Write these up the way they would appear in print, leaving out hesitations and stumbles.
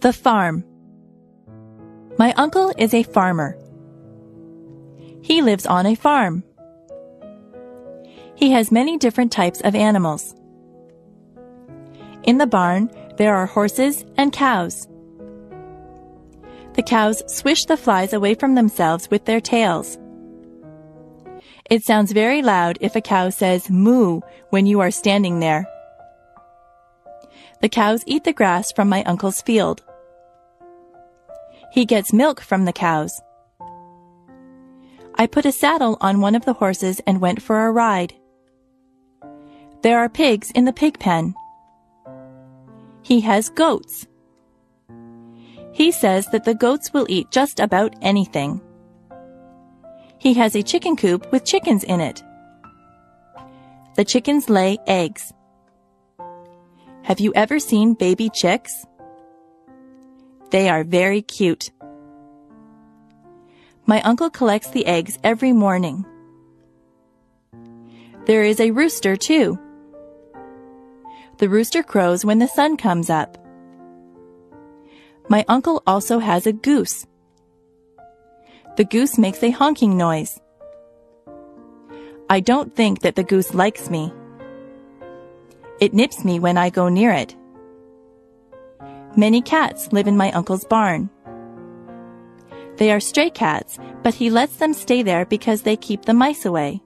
The farm. My uncle is a farmer. He lives on a farm. He has many different types of animals. In the barn, there are horses and cows. The cows swish the flies away from themselves with their tails. It sounds very loud if a cow says moo when you are standing there. The cows eat the grass from my uncle's field. He gets milk from the cows. I put a saddle on one of the horses and went for a ride. There are pigs in the pig pen. He has goats. He says that the goats will eat just about anything. He has a chicken coop with chickens in it. The chickens lay eggs. Have you ever seen baby chicks? They are very cute. My uncle collects the eggs every morning. There is a rooster, too. The rooster crows when the sun comes up. My uncle also has a goose. The goose makes a honking noise. I don't think that the goose likes me. It nips me when I go near it. Many cats live in my uncle's barn. They are stray cats, but he lets them stay there because they keep the mice away.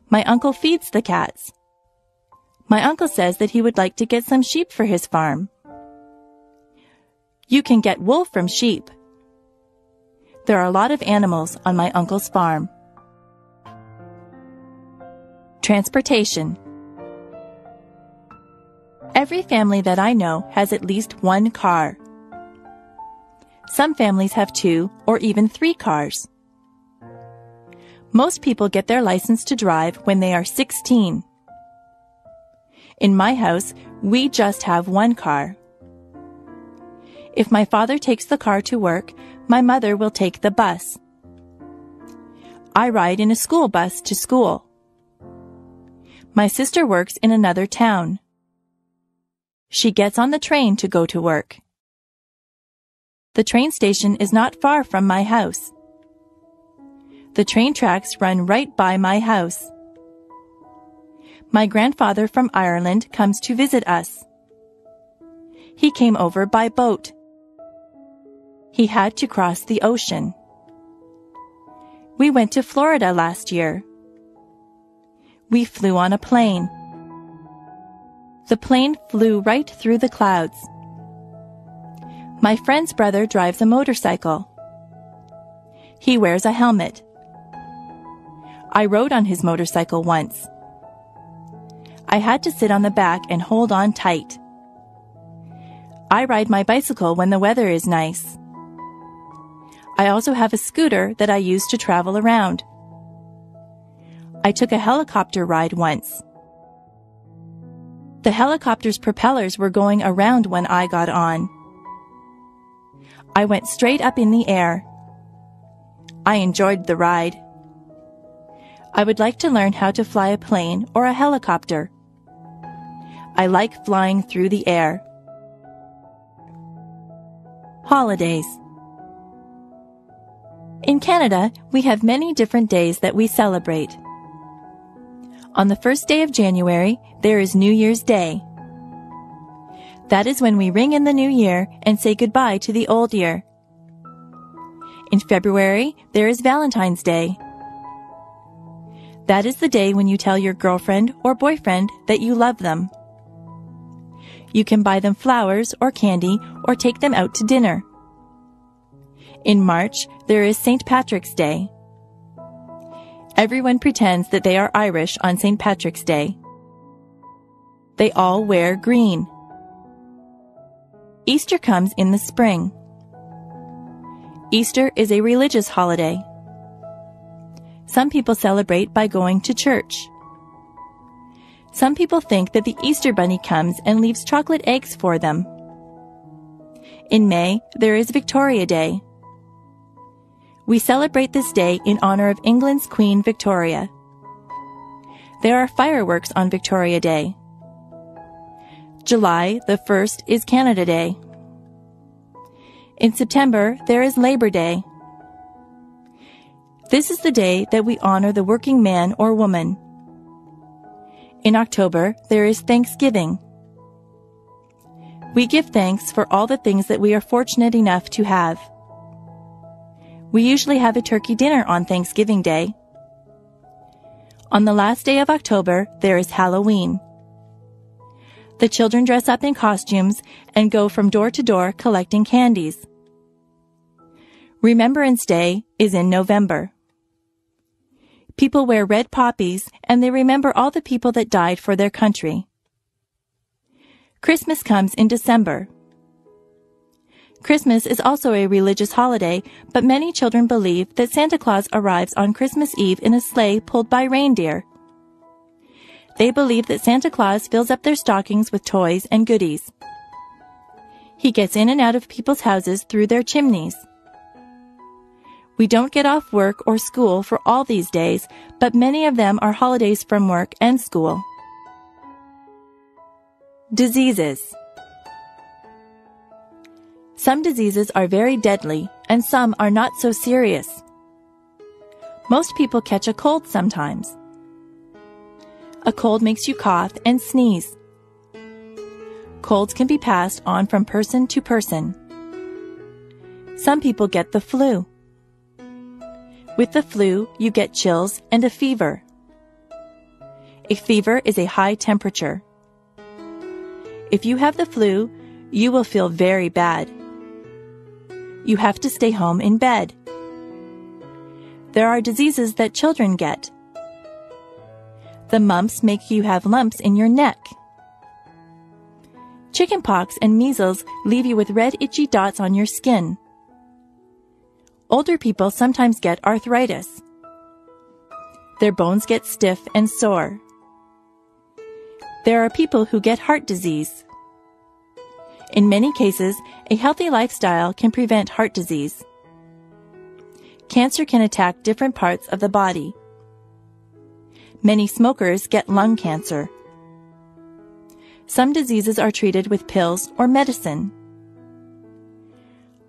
My uncle feeds the cats. My uncle says that he would like to get some sheep for his farm. You can get wool from sheep. There are a lot of animals on my uncle's farm. Transportation. Every family that I know has at least one car. Some families have 2 or even 3 cars. Most people get their license to drive when they are 16. In my house, we just have one car. If my father takes the car to work, my mother will take the bus. I ride in a school bus to school. My sister works in another town. She gets on the train to go to work. The train station is not far from my house. The train tracks run right by my house. My grandfather from Ireland comes to visit us. He came over by boat. He had to cross the ocean. We went to Florida last year. We flew on a plane. The plane flew right through the clouds. My friend's brother drives a motorcycle. He wears a helmet. I rode on his motorcycle once. I had to sit on the back and hold on tight. I ride my bicycle when the weather is nice. I also have a scooter that I use to travel around. I took a helicopter ride once. The helicopter's propellers were going around when I got on. I went straight up in the air. I enjoyed the ride. I would like to learn how to fly a plane or a helicopter. I like flying through the air. Holidays. In Canada, we have many different days that we celebrate. On the first day of January, there is New Year's Day. That is when we ring in the new year and say goodbye to the old year. In February, there is Valentine's Day. That is the day when you tell your girlfriend or boyfriend that you love them. You can buy them flowers or candy or take them out to dinner. In March, there is St. Patrick's Day. Everyone pretends that they are Irish on St. Patrick's Day. They all wear green. Easter comes in the spring. Easter is a religious holiday. Some people celebrate by going to church. Some people think that the Easter Bunny comes and leaves chocolate eggs for them. In May, there is Victoria Day. We celebrate this day in honor of England's Queen Victoria. There are fireworks on Victoria Day. July the 1st is Canada Day. In September, there is Labor Day. This is the day that we honor the working man or woman. In October, there is Thanksgiving. We give thanks for all the things that we are fortunate enough to have. We usually have a turkey dinner on Thanksgiving Day. On the last day of October, there is Halloween. The children dress up in costumes and go from door to door collecting candies. Remembrance Day is in November. People wear red poppies and they remember all the people that died for their country. Christmas comes in December. Christmas is also a religious holiday, but many children believe that Santa Claus arrives on Christmas Eve in a sleigh pulled by reindeer. They believe that Santa Claus fills up their stockings with toys and goodies. He gets in and out of people's houses through their chimneys. We don't get off work or school for all these days, but many of them are holidays from work and school. Diseases. Some diseases are very deadly, and some are not so serious. Most people catch a cold sometimes. A cold makes you cough and sneeze. Colds can be passed on from person to person. Some people get the flu. With the flu, you get chills and a fever. A fever is a high temperature. If you have the flu, you will feel very bad. You have to stay home in bed. There are diseases that children get. The mumps make you have lumps in your neck. Chickenpox and measles leave you with red itchy dots on your skin. Older people sometimes get arthritis. Their bones get stiff and sore. There are people who get heart disease. In many cases, a healthy lifestyle can prevent heart disease. Cancer can attack different parts of the body. Many smokers get lung cancer. Some diseases are treated with pills or medicine.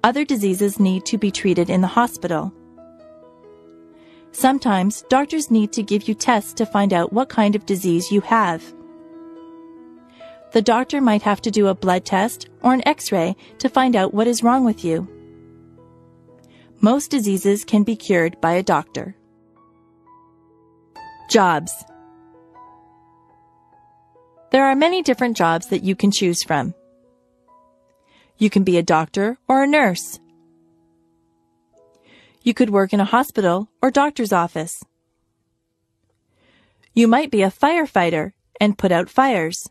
Other diseases need to be treated in the hospital. Sometimes doctors need to give you tests to find out what kind of disease you have. The doctor might have to do a blood test or an X-ray to find out what is wrong with you. Most diseases can be cured by a doctor. Jobs. There are many different jobs that you can choose from. You can be a doctor or a nurse. You could work in a hospital or doctor's office. You might be a firefighter and put out fires.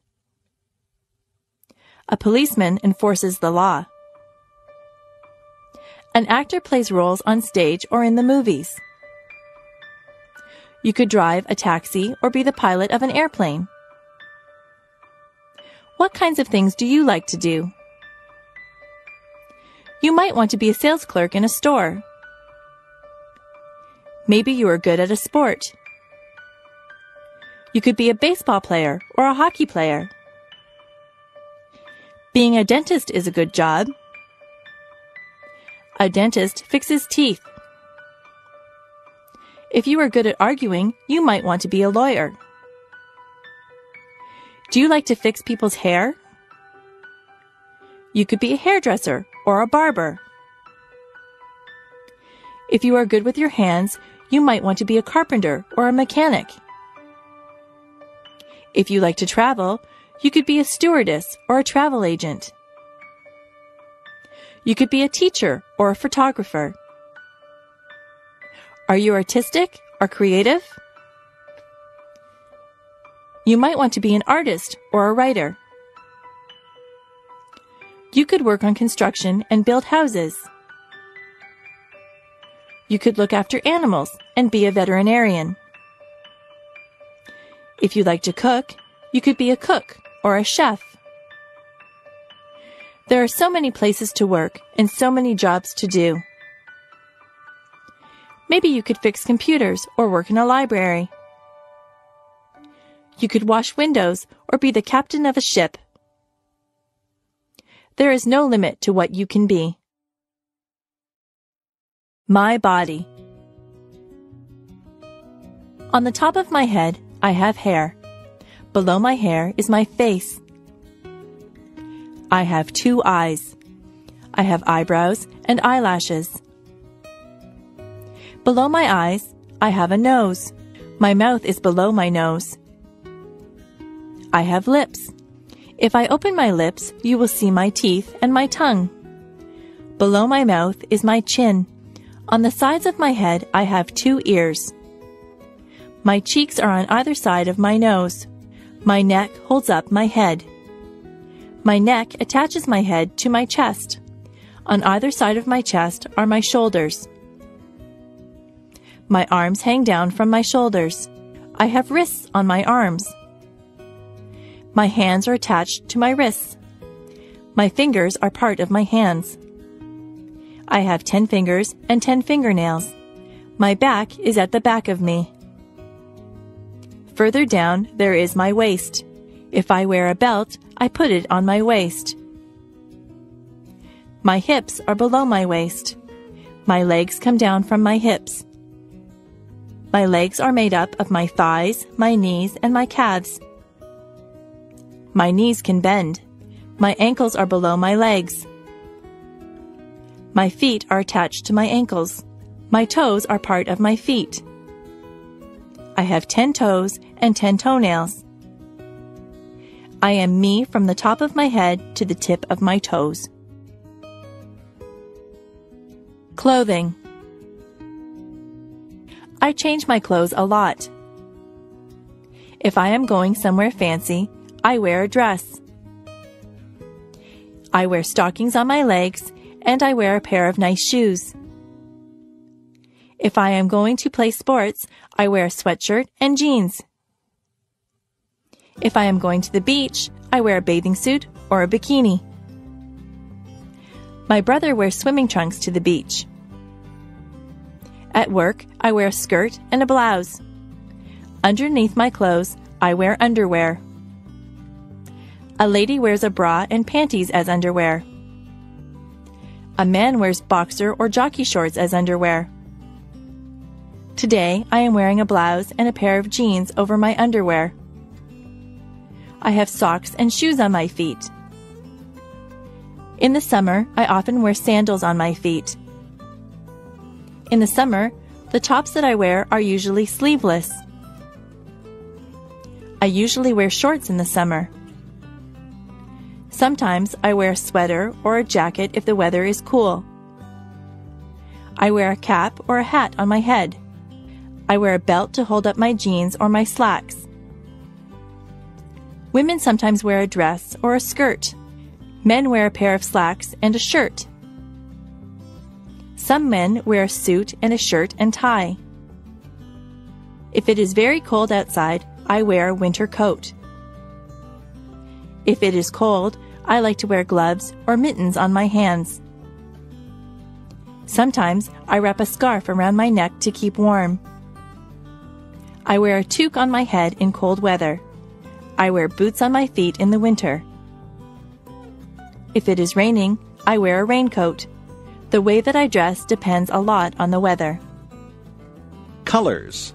A policeman enforces the law. An actor plays roles on stage or in the movies. You could drive a taxi or be the pilot of an airplane. What kinds of things do you like to do? You might want to be a sales clerk in a store. Maybe you are good at a sport. You could be a baseball player or a hockey player. Being a dentist is a good job. A dentist fixes teeth. If you are good at arguing, you might want to be a lawyer. Do you like to fix people's hair? You could be a hairdresser or a barber. If you are good with your hands, you might want to be a carpenter or a mechanic. If you like to travel, you could be a stewardess or a travel agent. You could be a teacher or a photographer. Are you artistic or creative? You might want to be an artist or a writer. You could work on construction and build houses. You could look after animals and be a veterinarian. If you like to cook, you could be a cook or a chef. There are so many places to work and so many jobs to do. Maybe you could fix computers or work in a library. You could wash windows or be the captain of a ship. There is no limit to what you can be. My body. On the top of my head, I have hair. Below my hair is my face. I have 2 eyes. I have eyebrows and eyelashes. Below my eyes, I have a nose. My mouth is below my nose. I have lips. If I open my lips, you will see my teeth and my tongue. Below my mouth is my chin. On the sides of my head, I have 2 ears. My cheeks are on either side of my nose. My neck holds up my head. My neck attaches my head to my chest. On either side of my chest are my shoulders. My arms hang down from my shoulders. I have wrists on my arms. My hands are attached to my wrists. My fingers are part of my hands. I have 10 fingers and 10 fingernails. My back is at the back of me. Further down, there is my waist. If I wear a belt, I put it on my waist. My hips are below my waist. My legs come down from my hips. My legs are made up of my thighs, my knees, and my calves. My knees can bend. My ankles are below my legs. My feet are attached to my ankles. My toes are part of my feet. I have 10 toes and 10 toenails. I am me from the top of my head to the tip of my toes. Clothing. I change my clothes a lot. If I am going somewhere fancy, I wear a dress. I wear stockings on my legs, and I wear a pair of nice shoes. If I am going to play sports, I wear a sweatshirt and jeans. If I am going to the beach, I wear a bathing suit or a bikini. My brother wears swimming trunks to the beach. At work, I wear a skirt and a blouse. Underneath my clothes, I wear underwear. A lady wears a bra and panties as underwear. A man wears boxer or jockey shorts as underwear. Today, I am wearing a blouse and a pair of jeans over my underwear. I have socks and shoes on my feet. In the summer, I often wear sandals on my feet. In the summer, the tops that I wear are usually sleeveless. I usually wear shorts in the summer. Sometimes I wear a sweater or a jacket if the weather is cool. I wear a cap or a hat on my head. I wear a belt to hold up my jeans or my slacks. Women sometimes wear a dress or a skirt. Men wear a pair of slacks and a shirt. Some men wear a suit and a shirt and tie. If it is very cold outside, I wear a winter coat. If it is cold, I like to wear gloves or mittens on my hands. Sometimes I wrap a scarf around my neck to keep warm. I wear a toque on my head in cold weather. I wear boots on my feet in the winter. If it is raining, I wear a raincoat. The way that I dress depends a lot on the weather. Colors.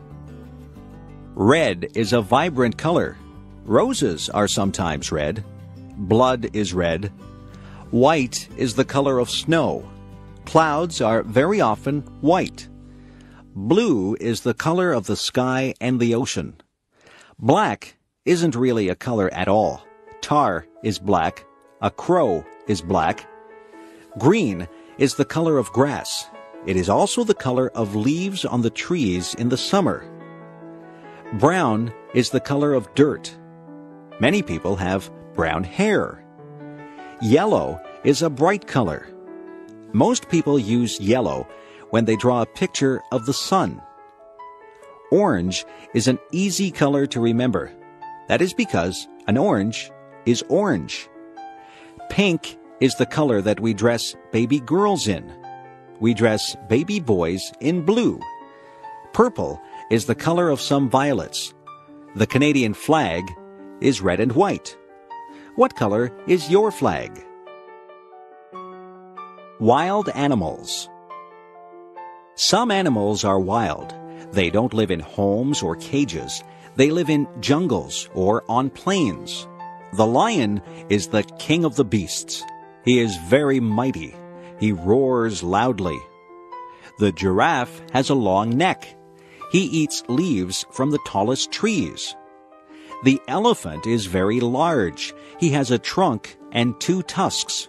Red is a vibrant color. Roses are sometimes red. Blood is red. White is the color of snow. Clouds are very often white. Blue is the color of the sky and the ocean. Black isn't really a color at all. Tar is black. A crow is black. Green is the color of grass. It is also the color of leaves on the trees in the summer. Brown is the color of dirt. Many people have brown hair. Yellow is a bright color. Most people use yellow when they draw a picture of the sun. Orange is an easy color to remember. That is because an orange is orange. Pink is the color that we dress baby girls in. We dress baby boys in blue. Purple is the color of some violets. The Canadian flag is red and white. What color is your flag? Wild animals. Some animals are wild. They don't live in homes or cages. They live in jungles or on plains. The lion is the king of the beasts. He is very mighty. He roars loudly. The giraffe has a long neck. He eats leaves from the tallest trees. The elephant is very large. He has a trunk and 2 tusks.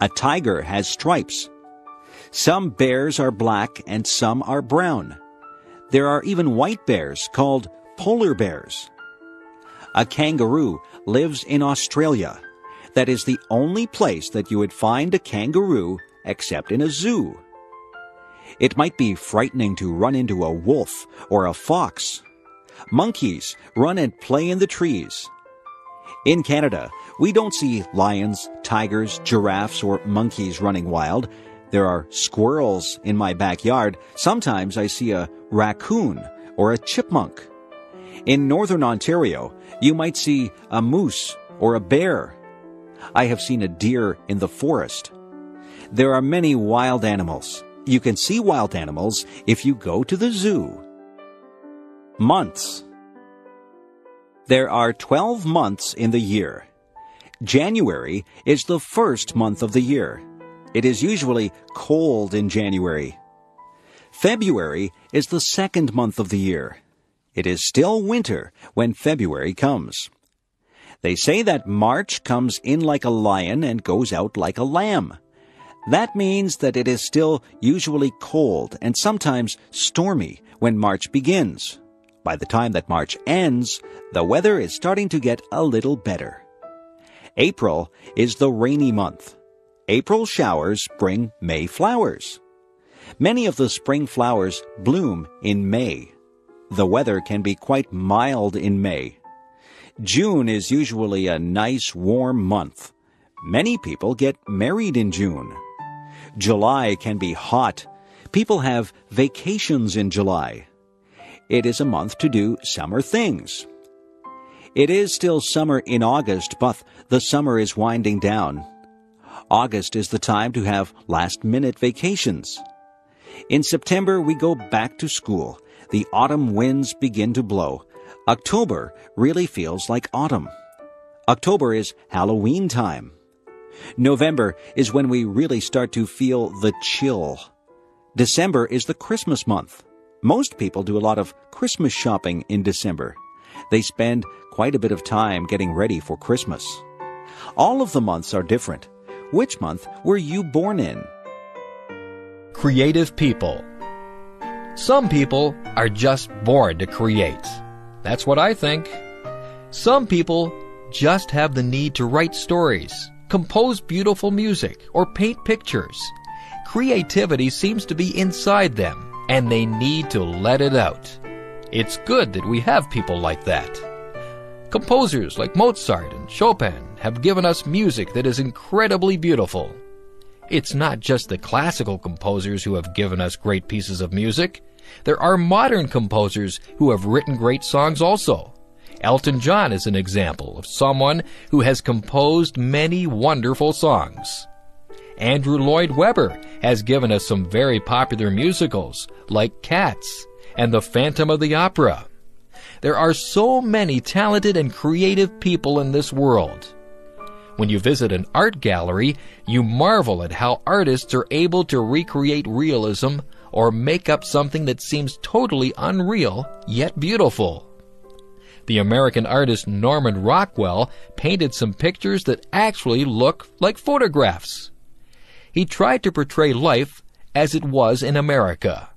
A tiger has stripes. Some bears are black and some are brown. There are even white bears called polar bears. A kangaroo lives in Australia. That is the only place that you would find a kangaroo except in a zoo. It might be frightening to run into a wolf or a fox. Monkeys run and play in the trees. In Canada, we don't see lions, tigers, giraffes, or monkeys running wild. There are squirrels in my backyard. Sometimes I see a raccoon or a chipmunk. In northern Ontario, you might see a moose or a bear. I have seen a deer in the forest. There are many wild animals. You can see wild animals if you go to the zoo. Months. There are 12 months in the year. January is the first month of the year. It is usually cold in January. February is the second month of the year. It is still winter when February comes. They say that March comes in like a lion and goes out like a lamb. That means that it is still usually cold and sometimes stormy when March begins. By the time that March ends, the weather is starting to get a little better. April is the rainy month. April showers bring May flowers. Many of the spring flowers bloom in May. The weather can be quite mild in May. June is usually a nice warm month. Many people get married in June. July can be hot. People have vacations in July. It is a month to do summer things. It is still summer in August, but the summer is winding down. August is the time to have last-minute vacations. In September, we go back to school. The autumn winds begin to blow. October really feels like autumn. October is Halloween time. November is when we really start to feel the chill. December is the Christmas month. Most people do a lot of Christmas shopping in December. They spend quite a bit of time getting ready for Christmas. All of the months are different. Which month were you born in? Creative people. Some people are just born to create. That's what I think. Some people just have the need to write stories, compose beautiful music, or paint pictures. Creativity seems to be inside them, and they need to let it out. It's good that we have people like that. Composers like Mozart and Chopin have given us music that is incredibly beautiful. It's not just the classical composers who have given us great pieces of music. There are modern composers who have written great songs also. Elton John is an example of someone who has composed many wonderful songs. Andrew Lloyd Webber has given us some very popular musicals like Cats and The Phantom of the Opera. There are so many talented and creative people in this world. When you visit an art gallery, you marvel at how artists are able to recreate realism or make up something that seems totally unreal, yet beautiful. The American artist Norman Rockwell painted some pictures that actually look like photographs. He tried to portray life as it was in America.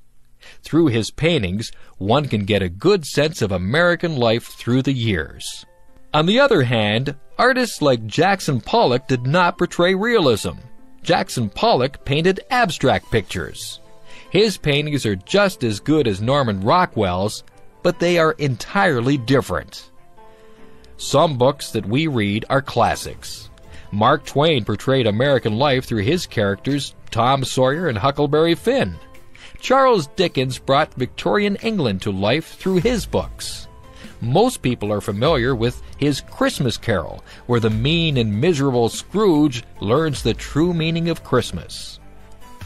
Through his paintings, one can get a good sense of American life through the years. On the other hand, artists like Jackson Pollock did not portray realism. Jackson Pollock painted abstract pictures. His paintings are just as good as Norman Rockwell's, but they are entirely different. Some books that we read are classics. Mark Twain portrayed American life through his characters Tom Sawyer and Huckleberry Finn. Charles Dickens brought Victorian England to life through his books. Most people are familiar with his Christmas Carol, where the mean and miserable Scrooge learns the true meaning of Christmas.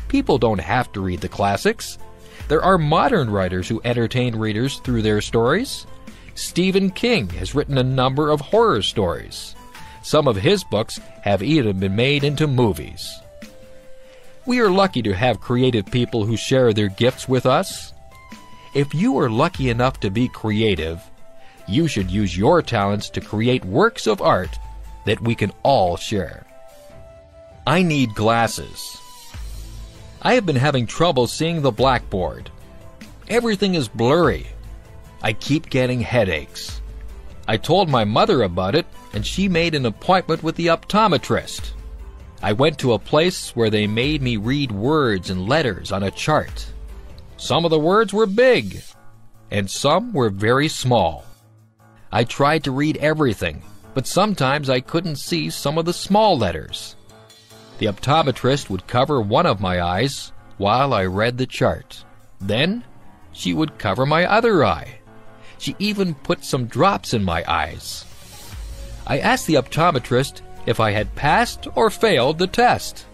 People don't have to read the classics. There are modern writers who entertain readers through their stories. Stephen King has written a number of horror stories. Some of his books have even been made into movies. We are lucky to have creative people who share their gifts with us. If you are lucky enough to be creative, you should use your talents to create works of art that we can all share. I need glasses. I have been having trouble seeing the blackboard. Everything is blurry. I keep getting headaches. I told my mother about it, and she made an appointment with the optometrist. I went to a place where they made me read words and letters on a chart. Some of the words were big, and some were very small. I tried to read everything, but sometimes I couldn't see some of the small letters. The optometrist would cover one of my eyes while I read the chart. Then she would cover my other eye. She even put some drops in my eyes. I asked the optometrist if I had passed or failed the test.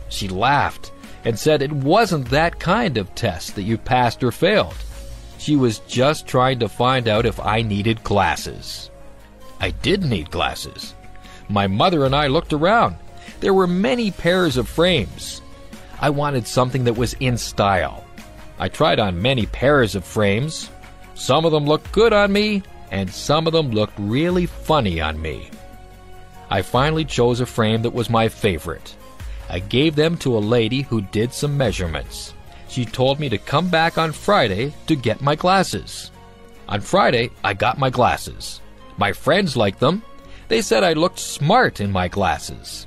She laughed and said it wasn't that kind of test that you passed or failed. She was just trying to find out if I needed glasses. I did need glasses. My mother and I looked around. There were many pairs of frames. I wanted something that was in style. I tried on many pairs of frames. Some of them looked good on me, and some of them looked really funny on me. I finally chose a frame that was my favorite. I gave them to a lady who did some measurements. She told me to come back on Friday to get my glasses. On Friday, I got my glasses. My friends liked them. They said I looked smart in my glasses.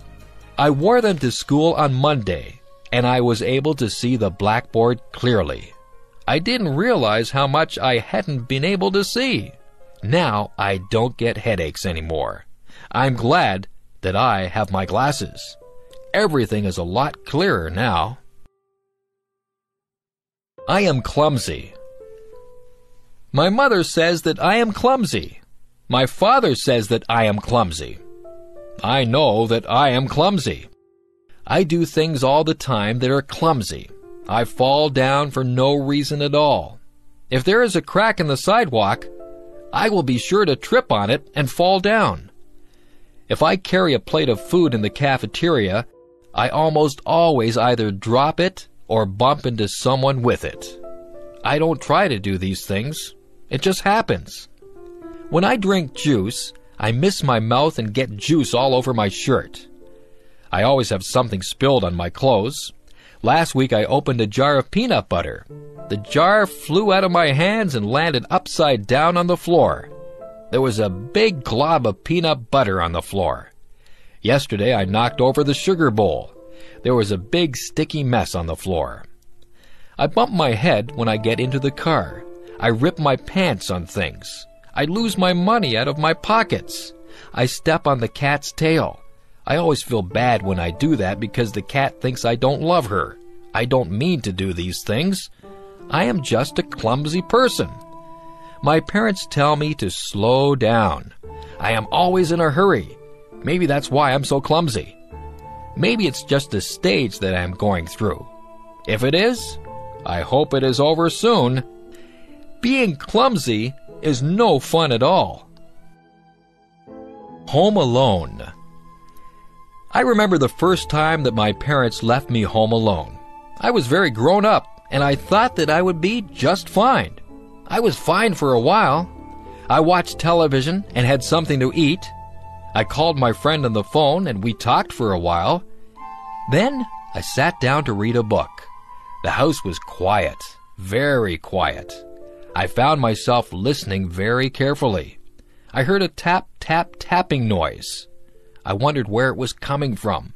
I wore them to school on Monday, and I was able to see the blackboard clearly. I didn't realize how much I hadn't been able to see. Now I don't get headaches anymore. I'm glad that I have my glasses. Everything is a lot clearer now. I am clumsy. My mother says that I am clumsy. My father says that I am clumsy. I know that I am clumsy. I do things all the time that are clumsy. I fall down for no reason at all. If there is a crack in the sidewalk, I will be sure to trip on it and fall down. If I carry a plate of food in the cafeteria, I almost always either drop it or bump into someone with it. I don't try to do these things. It just happens. When I drink juice, I miss my mouth and get juice all over my shirt. I always have something spilled on my clothes. Last week I opened a jar of peanut butter. The jar flew out of my hands and landed upside down on the floor. There was a big glob of peanut butter on the floor. Yesterday I knocked over the sugar bowl. There was a big sticky mess on the floor. I bump my head when I get into the car. I rip my pants on things. I lose my money out of my pockets. I step on the cat's tail. I always feel bad when I do that because the cat thinks I don't love her. I don't mean to do these things. I am just a clumsy person. My parents tell me to slow down. I am always in a hurry. Maybe that's why I'm so clumsy. Maybe it's just a stage that I'm going through. If it is, I hope it is over soon. Being clumsy is no fun at all. Home alone. I remember the first time that my parents left me home alone. I was very grown up, and I thought that I would be just fine. I was fine for a while. I watched television and had something to eat. I called my friend on the phone and we talked for a while. Then I sat down to read a book. The house was quiet, very quiet. I found myself listening very carefully. I heard a tapping noise. I wondered where it was coming from.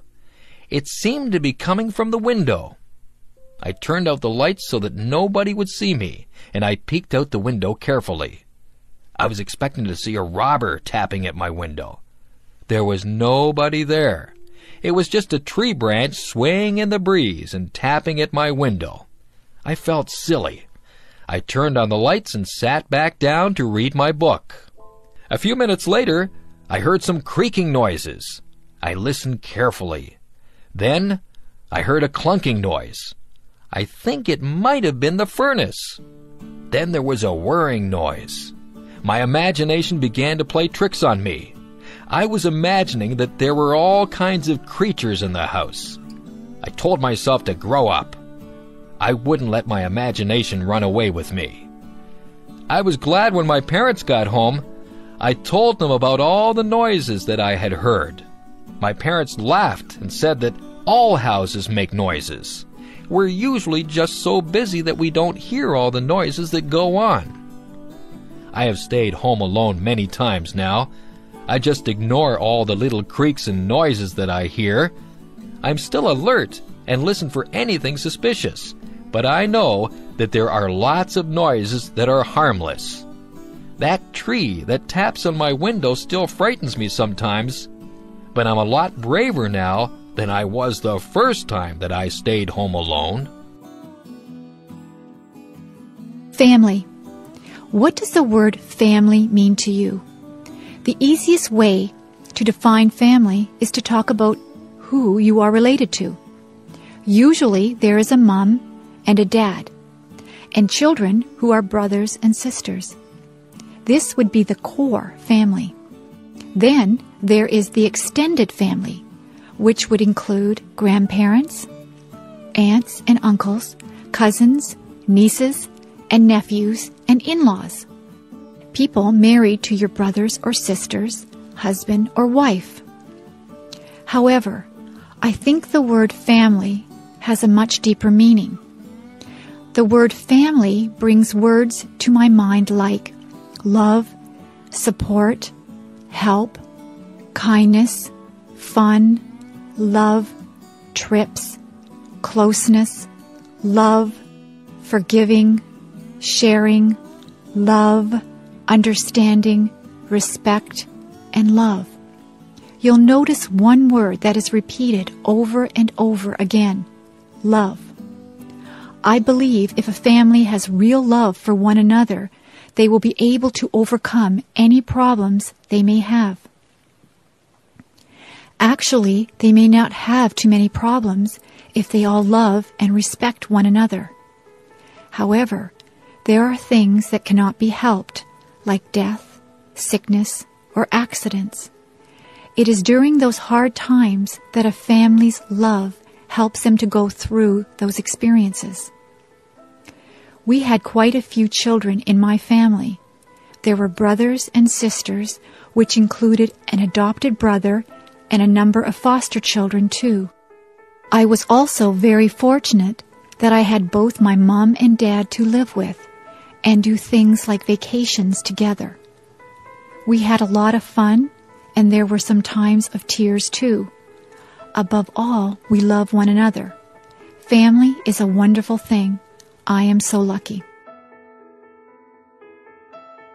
It seemed to be coming from the window. I turned out the lights so that nobody would see me, and I peeked out the window carefully. I was expecting to see a robber tapping at my window. There was nobody there. It was just a tree branch swaying in the breeze and tapping at my window. I felt silly. I turned on the lights and sat back down to read my book. A few minutes later, I heard some creaking noises. I listened carefully. Then I heard a clunking noise. I think it might have been the furnace. Then there was a whirring noise. My imagination began to play tricks on me. I was imagining that there were all kinds of creatures in the house. I told myself to grow up. I wouldn't let my imagination run away with me. I was glad when my parents got home. I told them about all the noises that I had heard. My parents laughed and said that all houses make noises. We're usually just so busy that we don't hear all the noises that go on. I have stayed home alone many times now. I just ignore all the little creaks and noises that I hear. I'm still alert and listen for anything suspicious, but I know that there are lots of noises that are harmless. That tree that taps on my window still frightens me sometimes, but I'm a lot braver now than I was the first time that I stayed home alone. Family. What does the word family mean to you? The easiest way to define family is to talk about who you are related to. Usually there is a mom and a dad, and children who are brothers and sisters. This would be the core family. Then there is the extended family, which would include grandparents, aunts and uncles, cousins, nieces, and nephews, and in-laws. People married to your brothers or sisters, husband or wife. However, I think the word family has a much deeper meaning. The word family brings words to my mind like love, support, help, kindness, fun, love, trips, closeness, love, forgiving, sharing, love, understanding, respect, and love. You'll notice one word that is repeated over and over again: love. I believe if a family has real love for one another, they will be able to overcome any problems they may have. Actually, they may not have too many problems if they all love and respect one another. However, there are things that cannot be helped, like death, sickness, or accidents. It is during those hard times that a family's love helps them to go through those experiences. We had quite a few children in my family. There were brothers and sisters, which included an adopted brother and a number of foster children too. I was also very fortunate that I had both my mom and dad to live with and do things like vacations together. We had a lot of fun, and there were some times of tears too. Above all, we love one another. Family is a wonderful thing. I am so lucky.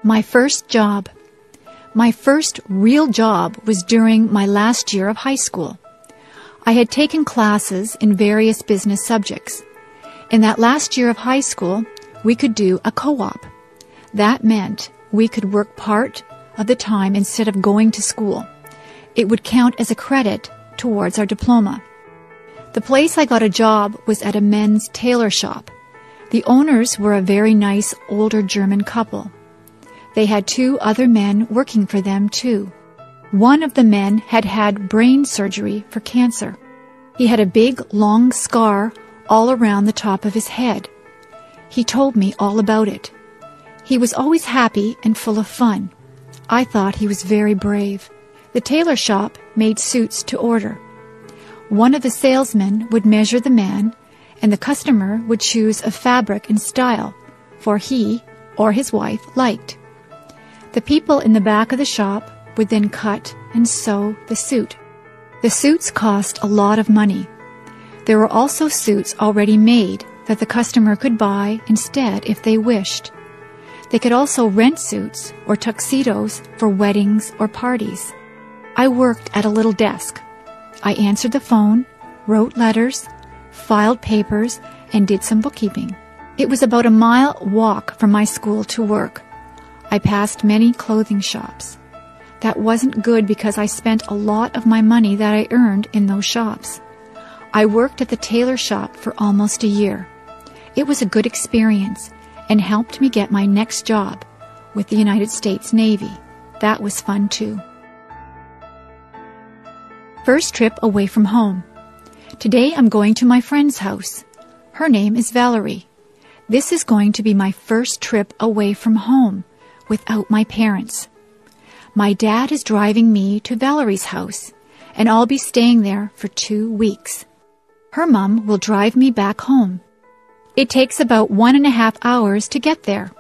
My first job. My first real job was during my last year of high school. I had taken classes in various business subjects. In that last year of high school, we could do a co-op. That meant we could work part of the time instead of going to school. It would count as a credit towards our diploma. The place I got a job was at a men's tailor shop. The owners were a very nice older German couple. They had 2 other men working for them too. One of the men had had brain surgery for cancer. He had a big, long scar all around the top of his head. He told me all about it. He was always happy and full of fun. I thought he was very brave. The tailor shop made suits to order. One of the salesmen would measure the man, and the customer would choose a fabric and style, for he or his wife liked. The people in the back of the shop would then cut and sew the suit. The suits cost a lot of money. There were also suits already made that the customer could buy instead if they wished. They could also rent suits or tuxedos for weddings or parties. I worked at a little desk. I answered the phone, wrote letters, filed papers, and did some bookkeeping. It was about a mile walk from my school to work. I passed many clothing shops. That wasn't good because I spent a lot of my money that I earned in those shops. I worked at the tailor shop for almost a year. It was a good experience and helped me get my next job with the United States Navy. That was fun too. First trip away from home. Today I'm going to my friend's house. Her name is Valerie. This is going to be my first trip away from home without my parents. My dad is driving me to Valerie's house, and I'll be staying there for 2 weeks. Her mom will drive me back home. It takes about 1.5 hours to get there.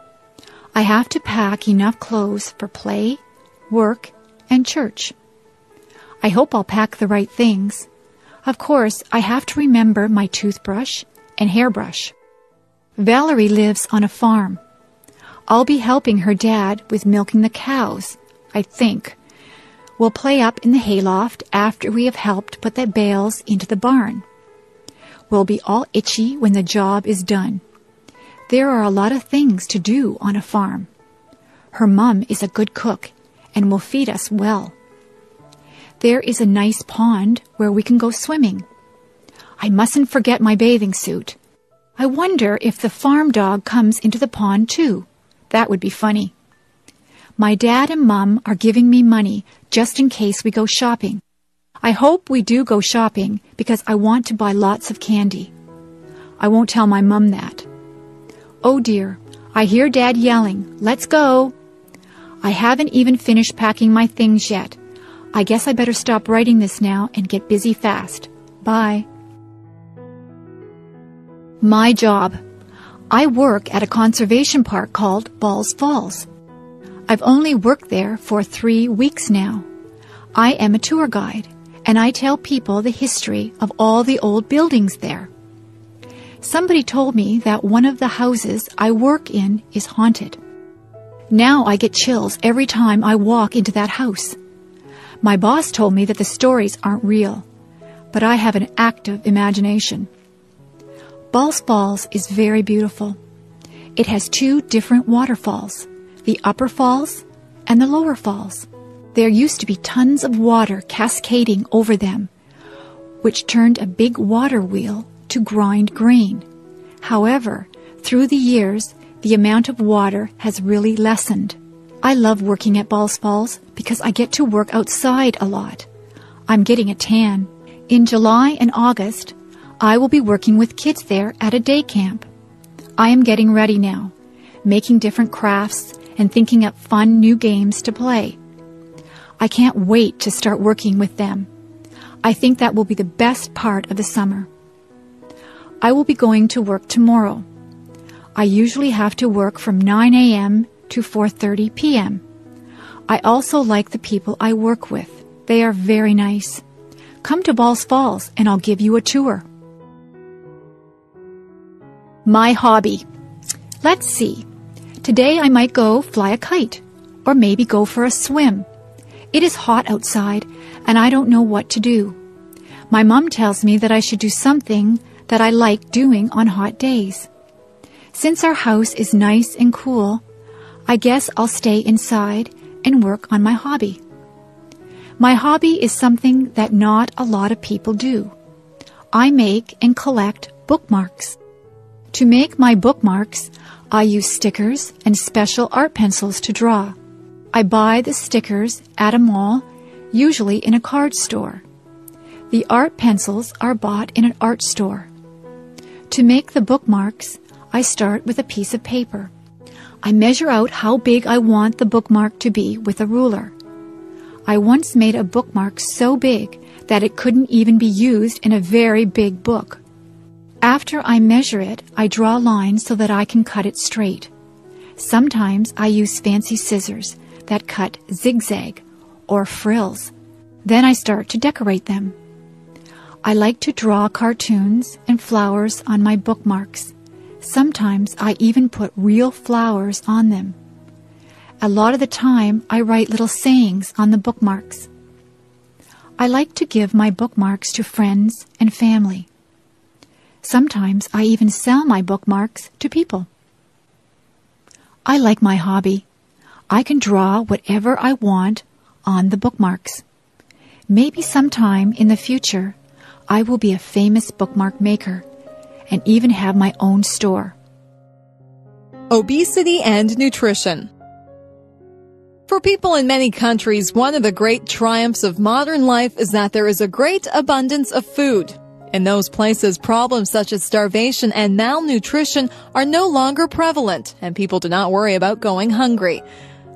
I have to pack enough clothes for play, work, and church. I hope I'll pack the right things. Of course, I have to remember my toothbrush and hairbrush. Valerie lives on a farm. I'll be helping her dad with milking the cows, I think. We'll play up in the hayloft after we have helped put the bales into the barn. We'll be all itchy when the job is done. There are a lot of things to do on a farm. Her mom is a good cook and will feed us well. There is a nice pond where we can go swimming. I mustn't forget my bathing suit. I wonder if the farm dog comes into the pond too. That would be funny. My dad and mom are giving me money just in case we go shopping. I hope we do go shopping because I want to buy lots of candy. I won't tell my mom that. Oh dear, I hear Dad yelling, "Let's go!" I haven't even finished packing my things yet. I guess I better stop writing this now and get busy fast. Bye. My job. I work at a conservation park called Balls Falls. I've only worked there for 3 weeks now. I am a tour guide, and I tell people the history of all the old buildings there. Somebody told me that one of the houses I work in is haunted. Now I get chills every time I walk into that house. My boss told me that the stories aren't real, but I have an active imagination. Balls Falls is very beautiful. It has 2 different waterfalls, the upper falls and the lower falls. There used to be tons of water cascading over them, which turned a big water wheel to grind grain. However, through the years, the amount of water has really lessened. I love working at Balls Falls because I get to work outside a lot. I'm getting a tan. In July and August, I will be working with kids there at a day camp. I am getting ready now, making different crafts and thinking up fun new games to play. I can't wait to start working with them. I think that will be the best part of the summer. I will be going to work tomorrow. I usually have to work from 9 a.m. to 4:30 p.m. I also like the people I work with. They are very nice. Come to Balls Falls and I'll give you a tour. My hobby. Let's see. Today I might go fly a kite or maybe go for a swim. It is hot outside and I don't know what to do. My mom tells me that I should do something that I like doing on hot days. Since our house is nice and cool, I guess I'll stay inside and work on my hobby. My hobby is something that not a lot of people do. I make and collect bookmarks. To make my bookmarks, I use stickers and special art pencils to draw. I buy the stickers at a mall, usually in a card store. The art pencils are bought in an art store. To make the bookmarks, I start with a piece of paper. I measure out how big I want the bookmark to be with a ruler. I once made a bookmark so big that it couldn't even be used in a very big book. After I measure it, I draw lines so that I can cut it straight. Sometimes I use fancy scissors that cut zigzag or frills. Then I start to decorate them. I like to draw cartoons and flowers on my bookmarks. Sometimes I even put real flowers on them. A lot of the time, I write little sayings on the bookmarks. I like to give my bookmarks to friends and family. Sometimes I even sell my bookmarks to people. I like my hobby. I can draw whatever I want on the bookmarks. Maybe sometime in the future, I will be a famous bookmark maker and even have my own store. Obesity and nutrition. For people in many countries, one of the great triumphs of modern life is that there is a great abundance of food. In those places, problems such as starvation and malnutrition are no longer prevalent, and people do not worry about going hungry.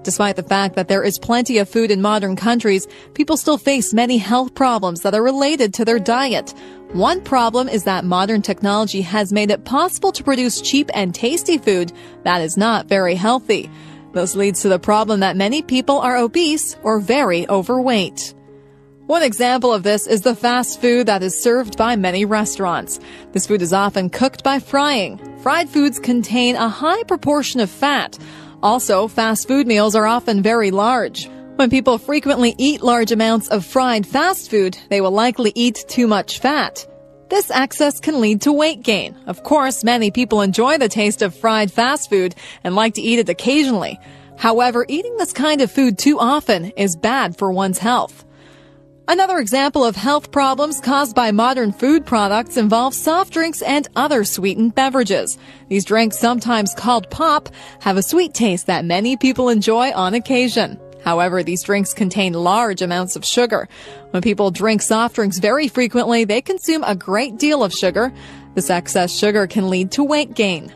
Despite the fact that there is plenty of food in modern countries, people still face many health problems that are related to their diet. One problem is that modern technology has made it possible to produce cheap and tasty food that is not very healthy. This leads to the problem that many people are obese or very overweight. One example of this is the fast food that is served by many restaurants. This food is often cooked by frying. Fried foods contain a high proportion of fat. Also, fast food meals are often very large. When people frequently eat large amounts of fried fast food, they will likely eat too much fat. This excess can lead to weight gain. Of course, many people enjoy the taste of fried fast food and like to eat it occasionally. However, eating this kind of food too often is bad for one's health. Another example of health problems caused by modern food products involves soft drinks and other sweetened beverages. These drinks, sometimes called pop, have a sweet taste that many people enjoy on occasion. However, these drinks contain large amounts of sugar. When people drink soft drinks very frequently, they consume a great deal of sugar. This excess sugar can lead to weight gain.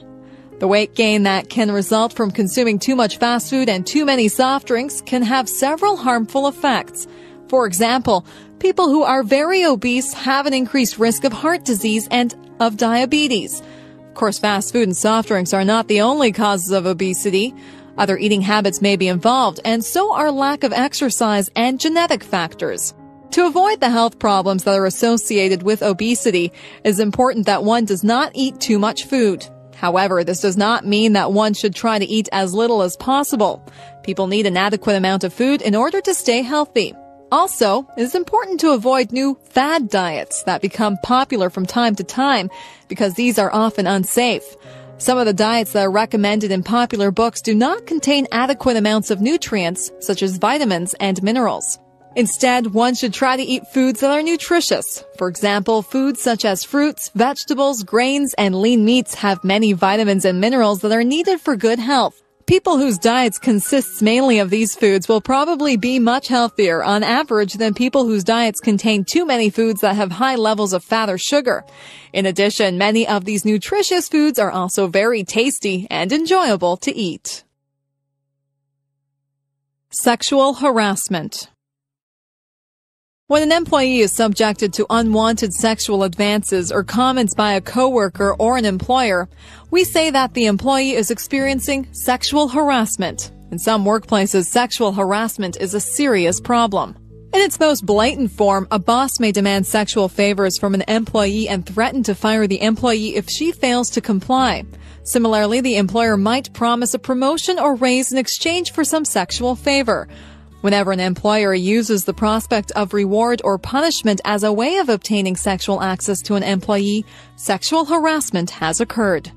The weight gain that can result from consuming too much fast food and too many soft drinks can have several harmful effects. For example, people who are very obese have an increased risk of heart disease and of diabetes. Of course, fast food and soft drinks are not the only causes of obesity. Other eating habits may be involved, and so are lack of exercise and genetic factors. To avoid the health problems that are associated with obesity, it is important that one does not eat too much food. However, this does not mean that one should try to eat as little as possible. People need an adequate amount of food in order to stay healthy. Also, it is important to avoid new fad diets that become popular from time to time because these are often unsafe. Some of the diets that are recommended in popular books do not contain adequate amounts of nutrients, such as vitamins and minerals. Instead, one should try to eat foods that are nutritious. For example, foods such as fruits, vegetables, grains, and lean meats have many vitamins and minerals that are needed for good health. People whose diets consists mainly of these foods will probably be much healthier on average than people whose diets contain too many foods that have high levels of fat or sugar. In addition, many of these nutritious foods are also very tasty and enjoyable to eat. Sexual harassment. When an employee is subjected to unwanted sexual advances or comments by a coworker or an employer, we say that the employee is experiencing sexual harassment. In some workplaces, sexual harassment is a serious problem. In its most blatant form, a boss may demand sexual favors from an employee and threaten to fire the employee if she fails to comply. Similarly, the employer might promise a promotion or raise in exchange for some sexual favor. Whenever an employer uses the prospect of reward or punishment as a way of obtaining sexual access to an employee, sexual harassment has occurred.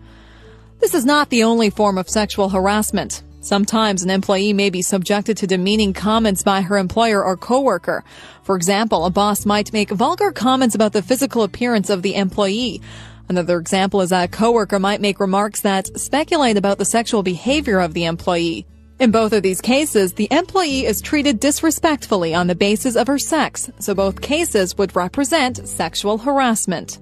This is not the only form of sexual harassment. Sometimes an employee may be subjected to demeaning comments by her employer or coworker. For example, a boss might make vulgar comments about the physical appearance of the employee. Another example is that a coworker might make remarks that speculate about the sexual behavior of the employee. In both of these cases, the employee is treated disrespectfully on the basis of her sex, so both cases would represent sexual harassment.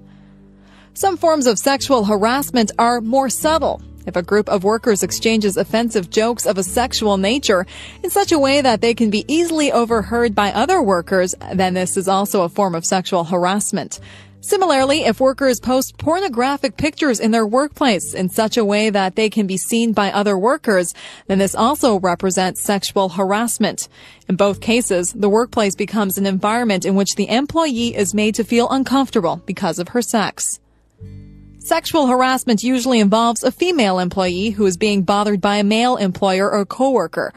Some forms of sexual harassment are more subtle. If a group of workers exchanges offensive jokes of a sexual nature in such a way that they can be easily overheard by other workers, then this is also a form of sexual harassment. Similarly, if workers post pornographic pictures in their workplace in such a way that they can be seen by other workers, then this also represents sexual harassment. In both cases, the workplace becomes an environment in which the employee is made to feel uncomfortable because of her sex. Sexual harassment usually involves a female employee who is being bothered by a male employer or coworker.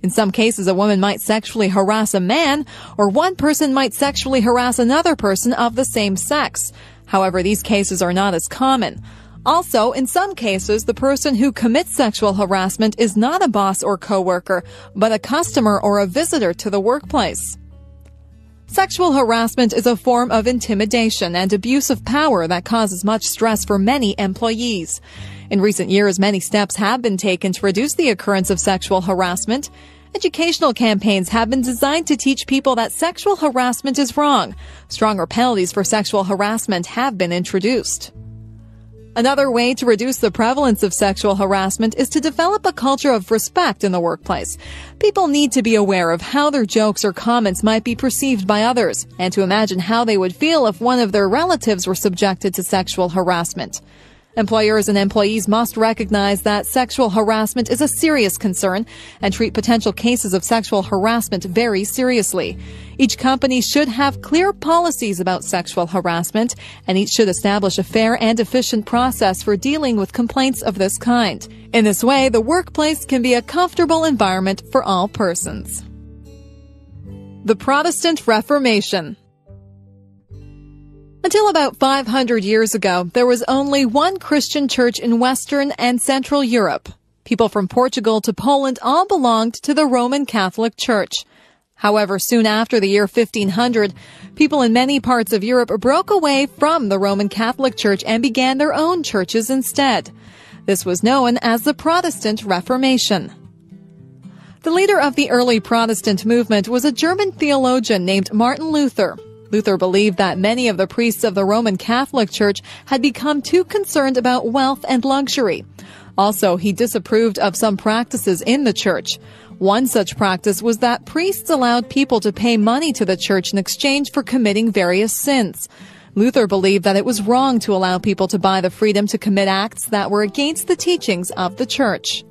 In some cases, a woman might sexually harass a man, or one person might sexually harass another person of the same sex. However, these cases are not as common. Also, in some cases, the person who commits sexual harassment is not a boss or coworker, but a customer or a visitor to the workplace. Sexual harassment is a form of intimidation and abuse of power that causes much stress for many employees. In recent years, many steps have been taken to reduce the occurrence of sexual harassment. Educational campaigns have been designed to teach people that sexual harassment is wrong. Stronger penalties for sexual harassment have been introduced. Another way to reduce the prevalence of sexual harassment is to develop a culture of respect in the workplace. People need to be aware of how their jokes or comments might be perceived by others, and to imagine how they would feel if one of their relatives were subjected to sexual harassment. Employers and employees must recognize that sexual harassment is a serious concern and treat potential cases of sexual harassment very seriously. Each company should have clear policies about sexual harassment, and each should establish a fair and efficient process for dealing with complaints of this kind. In this way, the workplace can be a comfortable environment for all persons. The Protestant Reformation. Until about 500 years ago, there was only one Christian church in Western and Central Europe. People from Portugal to Poland all belonged to the Roman Catholic Church. However, soon after the year 1500, people in many parts of Europe broke away from the Roman Catholic Church and began their own churches instead. This was known as the Protestant Reformation. The leader of the early Protestant movement was a German theologian named Martin Luther. Luther believed that many of the priests of the Roman Catholic Church had become too concerned about wealth and luxury. Also, he disapproved of some practices in the church. One such practice was that priests allowed people to pay money to the church in exchange for committing various sins. Luther believed that it was wrong to allow people to buy the freedom to commit acts that were against the teachings of the church.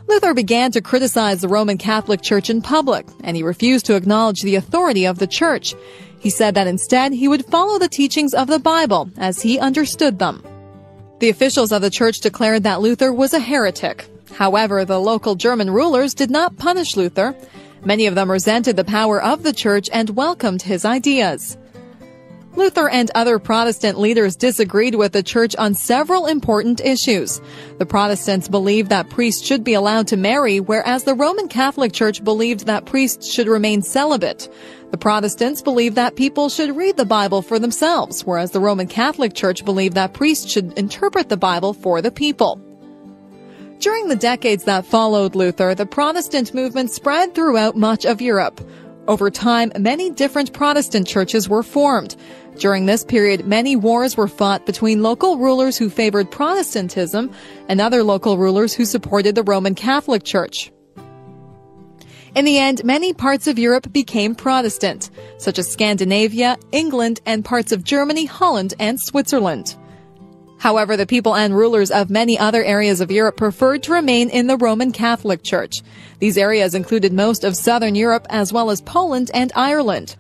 Luther began to criticize the Roman Catholic Church in public, and he refused to acknowledge the authority of the church. He said that instead he would follow the teachings of the Bible as he understood them. The officials of the church declared that Luther was a heretic. However, the local German rulers did not punish Luther. Many of them resented the power of the church and welcomed his ideas. Luther and other Protestant leaders disagreed with the church on several important issues. The Protestants believed that priests should be allowed to marry, whereas the Roman Catholic Church believed that priests should remain celibate. The Protestants believed that people should read the Bible for themselves, whereas the Roman Catholic Church believed that priests should interpret the Bible for the people. During the decades that followed Luther, the Protestant movement spread throughout much of Europe. Over time, many different Protestant churches were formed. During this period, many wars were fought between local rulers who favored Protestantism and other local rulers who supported the Roman Catholic Church. In the end, many parts of Europe became Protestant, such as Scandinavia, England, and parts of Germany, Holland, and Switzerland. However, the people and rulers of many other areas of Europe preferred to remain in the Roman Catholic Church. These areas included most of southern Europe as well as Poland and Ireland.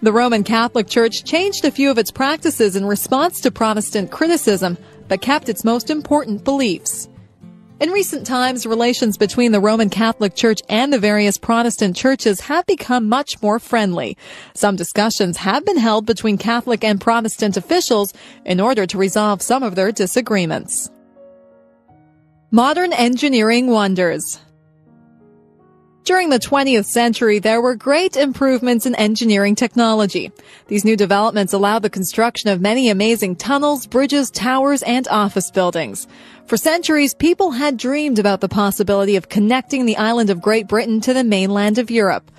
The Roman Catholic Church changed a few of its practices in response to Protestant criticism, but kept its most important beliefs. In recent times, relations between the Roman Catholic Church and the various Protestant churches have become much more friendly. Some discussions have been held between Catholic and Protestant officials in order to resolve some of their disagreements. Modern engineering wonders. During the 20th century, there were great improvements in engineering technology. These new developments allowed the construction of many amazing tunnels, bridges, towers, and office buildings. For centuries, people had dreamed about the possibility of connecting the island of Great Britain to the mainland of Europe.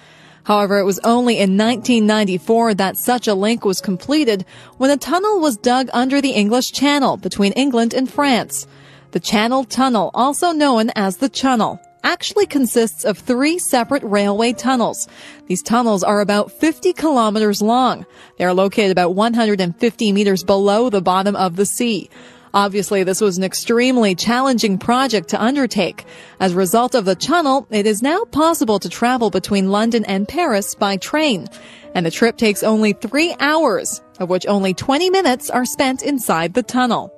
However, it was only in 1994 that such a link was completed when a tunnel was dug under the English Channel between England and France. The Channel Tunnel, also known as the Channel, actually consists of 3 separate railway tunnels. These tunnels are about 50 kilometers long. They are located about 150 meters below the bottom of the sea. Obviously, this was an extremely challenging project to undertake. As a result of the tunnel, it is now possible to travel between London and Paris by train. And the trip takes only 3 hours, of which only 20 minutes are spent inside the tunnel.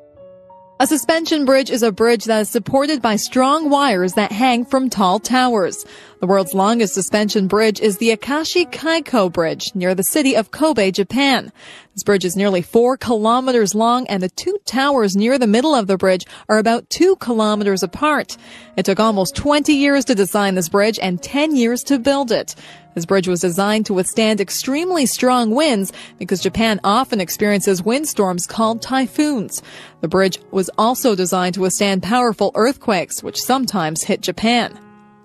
A suspension bridge is a bridge that is supported by strong wires that hang from tall towers. The world's longest suspension bridge is the Akashi Kaiko Bridge near the city of Kobe, Japan. This bridge is nearly 4 kilometers long, and the 2 towers near the middle of the bridge are about 2 kilometers apart. It took almost 20 years to design this bridge and 10 years to build it. This bridge was designed to withstand extremely strong winds because Japan often experiences windstorms called typhoons. The bridge was also designed to withstand powerful earthquakes, which sometimes hit Japan.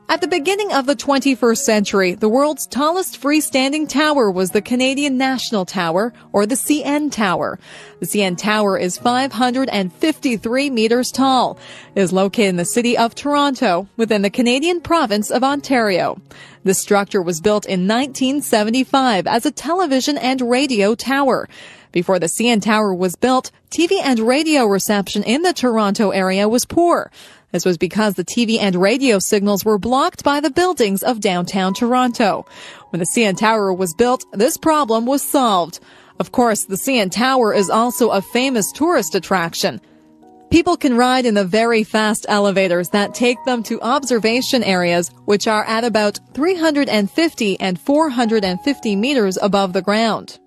At the beginning of the 21st century, the world's tallest freestanding tower was the Canadian National Tower, or the CN Tower. The CN Tower is 553 meters tall. It is located in the city of Toronto, within the Canadian province of Ontario. This structure was built in 1975 as a television and radio tower. Before the CN Tower was built, TV and radio reception in the Toronto area was poor. This was because the TV and radio signals were blocked by the buildings of downtown Toronto. When the CN Tower was built, this problem was solved. Of course, the CN Tower is also a famous tourist attraction. People can ride in the very fast elevators that take them to observation areas, which are at about 350 and 450 meters above the ground.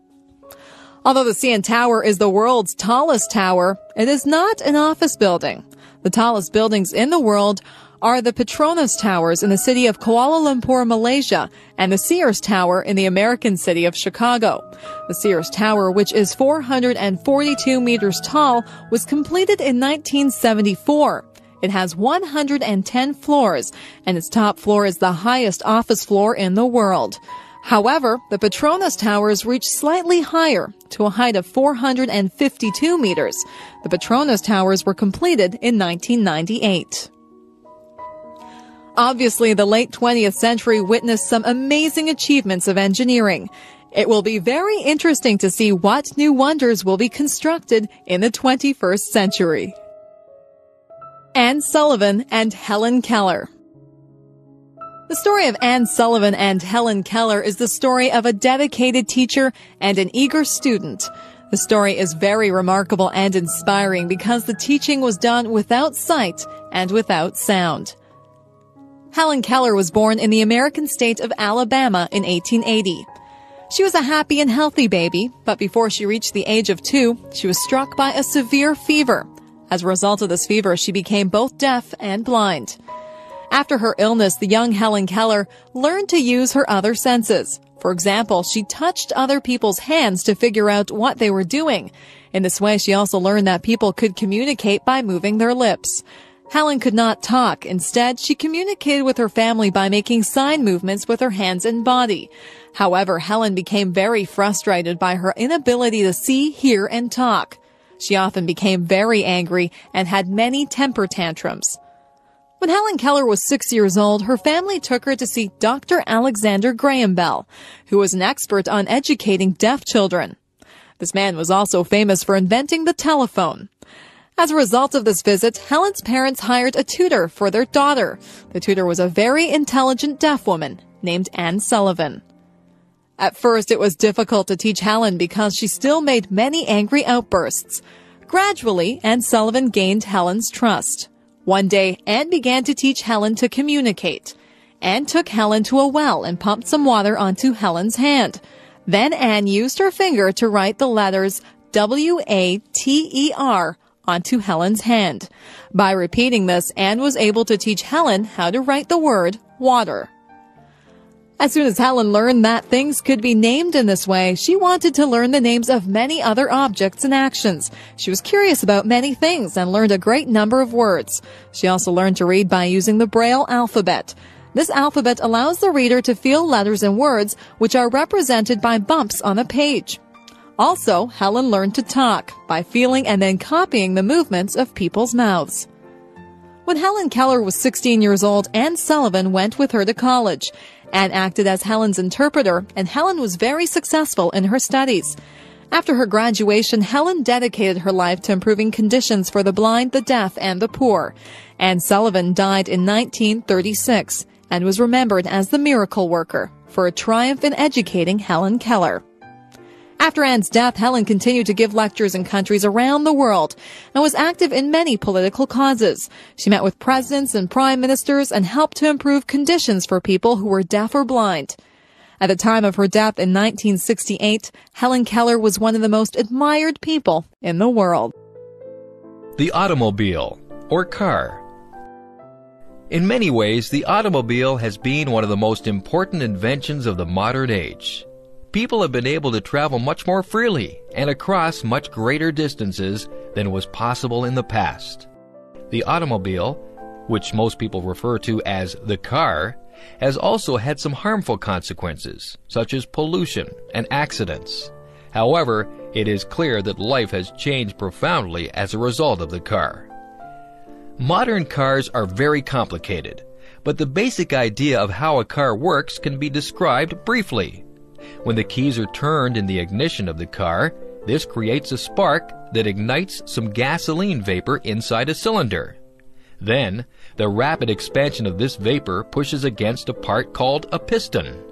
Although the CN Tower is the world's tallest tower, it is not an office building. The tallest buildings in the world are the Petronas Towers in the city of Kuala Lumpur, Malaysia, and the Sears Tower in the American city of Chicago. The Sears Tower, which is 442 meters tall, was completed in 1974. It has 110 floors, and its top floor is the highest office floor in the world. However, the Petronas Towers reach slightly higher, to a height of 452 meters. The Petronas Towers were completed in 1998. Obviously, the late 20th century witnessed some amazing achievements of engineering. It will be very interesting to see what new wonders will be constructed in the 21st century. Anne Sullivan and Helen Keller. The story of Anne Sullivan and Helen Keller is the story of a dedicated teacher and an eager student. The story is very remarkable and inspiring because the teaching was done without sight and without sound. Helen Keller was born in the American state of Alabama in 1880. She was a happy and healthy baby, but before she reached the age of 2, she was struck by a severe fever. As a result of this fever, she became both deaf and blind. After her illness, the young Helen Keller learned to use her other senses. For example, she touched other people's hands to figure out what they were doing. In this way, she also learned that people could communicate by moving their lips. Helen could not talk. Instead, she communicated with her family by making sign movements with her hands and body. However, Helen became very frustrated by her inability to see, hear, and talk. She often became very angry and had many temper tantrums. When Helen Keller was 6 years old, her family took her to see Dr. Alexander Graham Bell, who was an expert on educating deaf children. This man was also famous for inventing the telephone. As a result of this visit, Helen's parents hired a tutor for their daughter. The tutor was a very intelligent deaf woman named Anne Sullivan. At first, it was difficult to teach Helen because she still made many angry outbursts. Gradually, Anne Sullivan gained Helen's trust. One day, Anne began to teach Helen to communicate. Anne took Helen to a well and pumped some water onto Helen's hand. Then Anne used her finger to write the letters W-A-T-E-R onto Helen's hand. By repeating this, Anne was able to teach Helen how to write the word water. As soon as Helen learned that things could be named in this way, she wanted to learn the names of many other objects and actions. She was curious about many things and learned a great number of words. She also learned to read by using the Braille alphabet. This alphabet allows the reader to feel letters and words which are represented by bumps on a page. Also, Helen learned to talk by feeling and then copying the movements of people's mouths. When Helen Keller was 16 years old, Anne Sullivan went with her to college. Anne acted as Helen's interpreter, and Helen was very successful in her studies. After her graduation, Helen dedicated her life to improving conditions for the blind, the deaf, and the poor. Anne Sullivan died in 1936 and was remembered as the miracle worker for her triumph in educating Helen Keller. After Anne's death, Helen continued to give lectures in countries around the world and was active in many political causes. She met with presidents and prime ministers and helped to improve conditions for people who were deaf or blind. At the time of her death in 1968, Helen Keller was one of the most admired people in the world. The automobile, or car. In many ways, the automobile has been one of the most important inventions of the modern age. People have been able to travel much more freely and across much greater distances than was possible in the past. The automobile, which most people refer to as the car, has also had some harmful consequences, such as pollution and accidents. However, it is clear that life has changed profoundly as a result of the car. Modern cars are very complicated, but the basic idea of how a car works can be described briefly. When the keys are turned in the ignition of the car, this creates a spark that ignites some gasoline vapor inside a cylinder. Then, the rapid expansion of this vapor pushes against a part called a piston.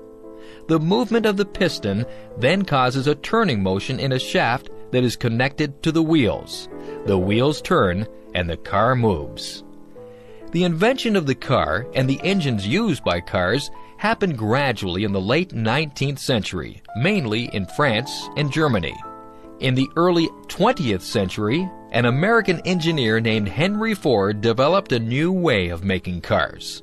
The movement of the piston then causes a turning motion in a shaft that is connected to the wheels. The wheels turn and the car moves. The invention of the car and the engines used by cars happened gradually in the late 19th century, mainly in France and Germany. In the early 20th century, an American engineer named Henry Ford developed a new way of making cars.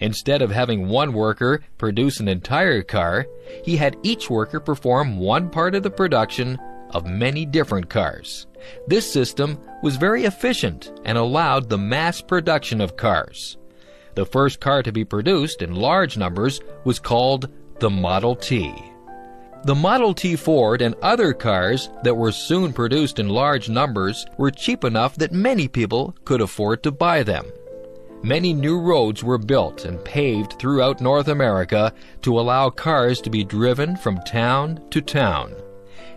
Instead of having one worker produce an entire car, he had each worker perform one part of the production of many different cars. This system was very efficient and allowed the mass production of cars. The first car to be produced in large numbers was called the Model T. The Model T Ford and other cars that were soon produced in large numbers were cheap enough that many people could afford to buy them. Many new roads were built and paved throughout North America to allow cars to be driven from town to town.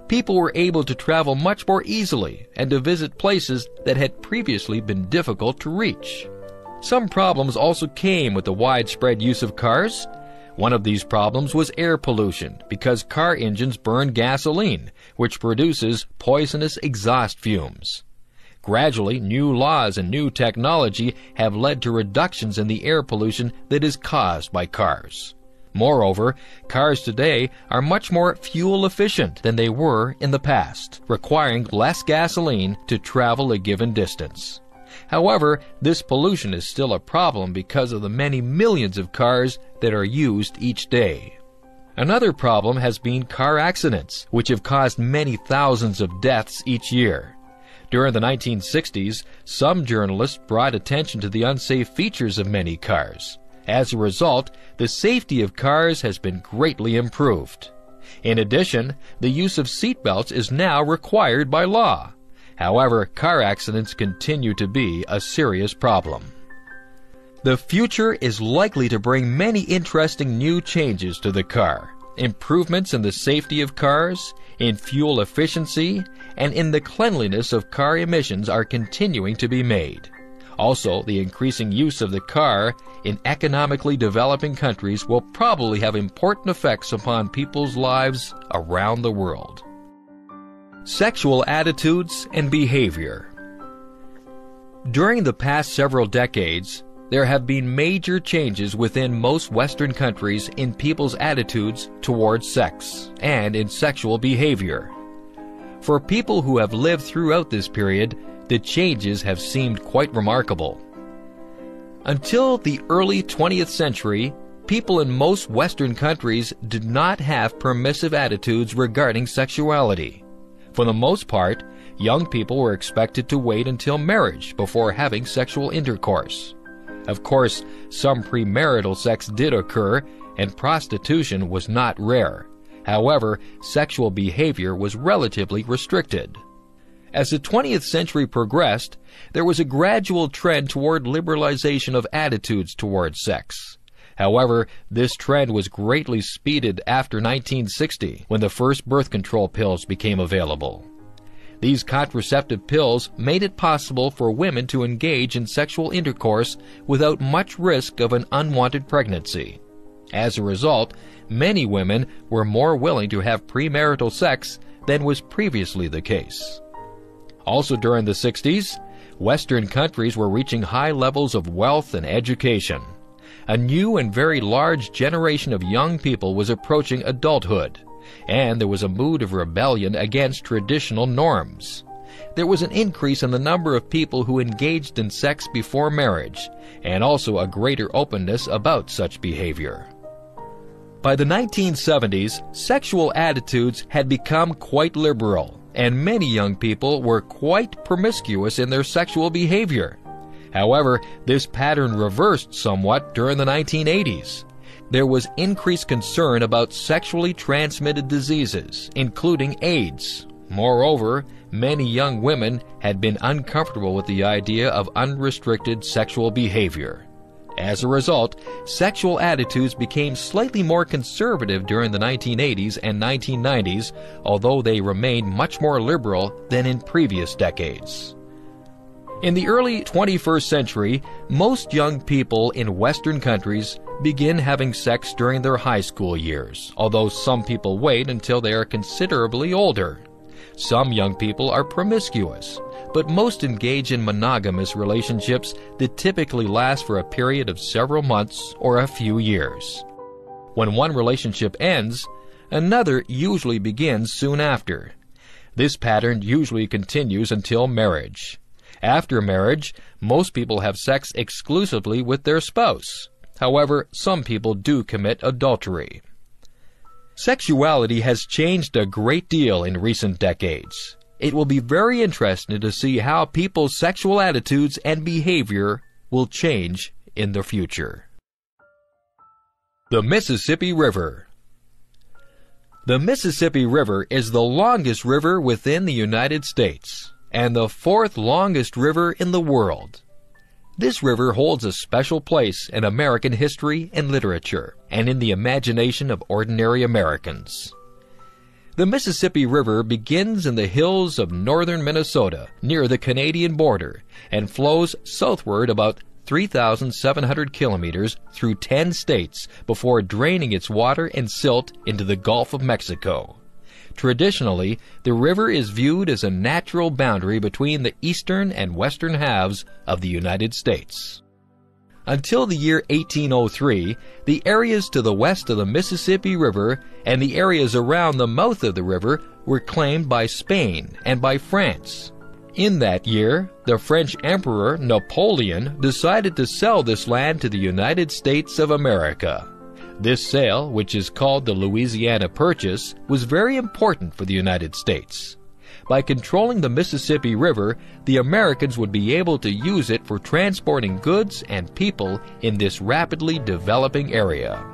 People were able to travel much more easily and to visit places that had previously been difficult to reach. Some problems also came with the widespread use of cars. One of these problems was air pollution, because car engines burn gasoline, which produces poisonous exhaust fumes. Gradually, new laws and new technology have led to reductions in the air pollution that is caused by cars. Moreover, cars today are much more fuel efficient than they were in the past, requiring less gasoline to travel a given distance. However, this pollution is still a problem because of the many millions of cars that are used each day. Another problem has been car accidents, which have caused many thousands of deaths each year. During the 1960s, some journalists brought attention to the unsafe features of many cars. As a result, the safety of cars has been greatly improved. In addition, the use of seatbelts is now required by law. However, car accidents continue to be a serious problem. The future is likely to bring many interesting new changes to the car. Improvements in the safety of cars, in fuel efficiency, and in the cleanliness of car emissions are continuing to be made. Also, the increasing use of the car in economically developing countries will probably have important effects upon people's lives around the world. Sexual attitudes and behavior. During the past several decades, there have been major changes within most Western countries in people's attitudes towards sex and in sexual behavior. For people who have lived throughout this period, the changes have seemed quite remarkable. Until the early 20th century, people in most Western countries did not have permissive attitudes regarding sexuality. For the most part, young people were expected to wait until marriage before having sexual intercourse. Of course, some premarital sex did occur, and prostitution was not rare. However, sexual behavior was relatively restricted. As the 20th century progressed, there was a gradual trend toward liberalization of attitudes toward sex. However, this trend was greatly speeded after 1960, when the first birth control pills became available. These contraceptive pills made it possible for women to engage in sexual intercourse without much risk of an unwanted pregnancy. As a result, many women were more willing to have premarital sex than was previously the case. Also during the 60s, Western countries were reaching high levels of wealth and education. A new and very large generation of young people was approaching adulthood, and there was a mood of rebellion against traditional norms. there was an increase in the number of people who engaged in sex before marriage, and also a greater openness about such behavior. By the 1970s, sexual attitudes had become quite liberal, and many young people were quite promiscuous in their sexual behavior. However, this pattern reversed somewhat during the 1980s. There was increased concern about sexually transmitted diseases, including AIDS. Moreover, many young women had been uncomfortable with the idea of unrestricted sexual behavior. As a result, sexual attitudes became slightly more conservative during the 1980s and 1990s, although they remained much more liberal than in previous decades. In the early 21st century, most young people in Western countries begin having sex during their high school years, although some people wait until they are considerably older. Some young people are promiscuous, but most engage in monogamous relationships that typically last for a period of several months or a few years. When one relationship ends, another usually begins soon after. This pattern usually continues until marriage. After marriage, most people have sex exclusively with their spouse. However, some people do commit adultery. Sexuality has changed a great deal in recent decades. It will be very interesting to see how people's sexual attitudes and behavior will change in the future. The Mississippi River. The Mississippi River is the longest river within the United States and the fourth longest river in the world. This river holds a special place in American history and literature, and in the imagination of ordinary Americans. The Mississippi River begins in the hills of northern Minnesota, near the Canadian border, and flows southward about 3,700 kilometers through 10 states before draining its water and silt into the Gulf of Mexico. Traditionally, the river is viewed as a natural boundary between the eastern and western halves of the United States. Until the year 1803, the areas to the west of the Mississippi River and the areas around the mouth of the river were claimed by Spain and by France. In that year, the French Emperor Napoleon decided to sell this land to the United States of America. This sale, which is called the Louisiana Purchase, was very important for the United States. By controlling the Mississippi River, the Americans would be able to use it for transporting goods and people in this rapidly developing area.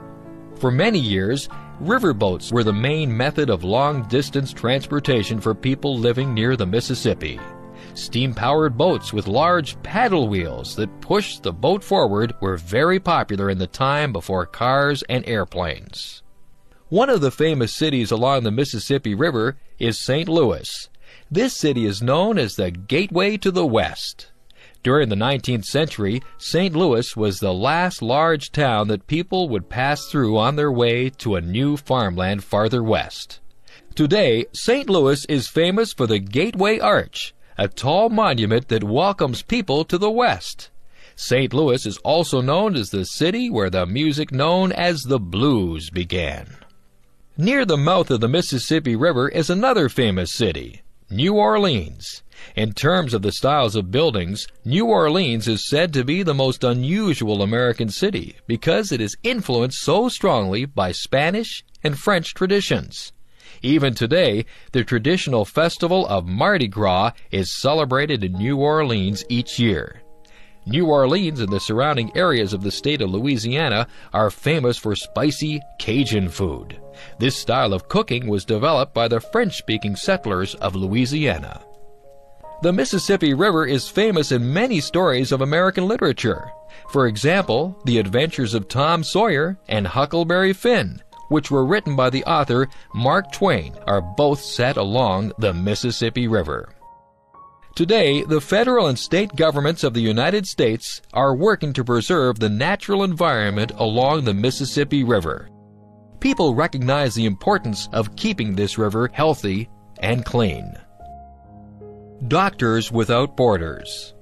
For many years, riverboats were the main method of long-distance transportation for people living near the Mississippi. Steam-powered boats with large paddle wheels that pushed the boat forward were very popular in the time before cars and airplanes. One of the famous cities along the Mississippi River is St. Louis. This city is known as the Gateway to the West. During the 19th century, St. Louis was the last large town that people would pass through on their way to a new farmland farther west. Today, St. Louis is famous for the Gateway Arch, a tall monument that welcomes people to the West. St. Louis is also known as the city where the music known as the blues began. Near the mouth of the Mississippi River is another famous city, New Orleans. In terms of the styles of buildings, New Orleans is said to be the most unusual American city because it is influenced so strongly by Spanish and French traditions. Even today, the traditional festival of Mardi Gras is celebrated in New Orleans each year. New Orleans and the surrounding areas of the state of Louisiana are famous for spicy Cajun food. This style of cooking was developed by the French-speaking settlers of Louisiana. The Mississippi River is famous in many stories of American literature. For example, The Adventures of Tom Sawyer and Huckleberry Finn, which were written by the author Mark Twain, are both set along the Mississippi River. Today, the federal and state governments of the United States are working to preserve the natural environment along the Mississippi River. People recognize the importance of keeping this river healthy and clean. Doctors Without Borders.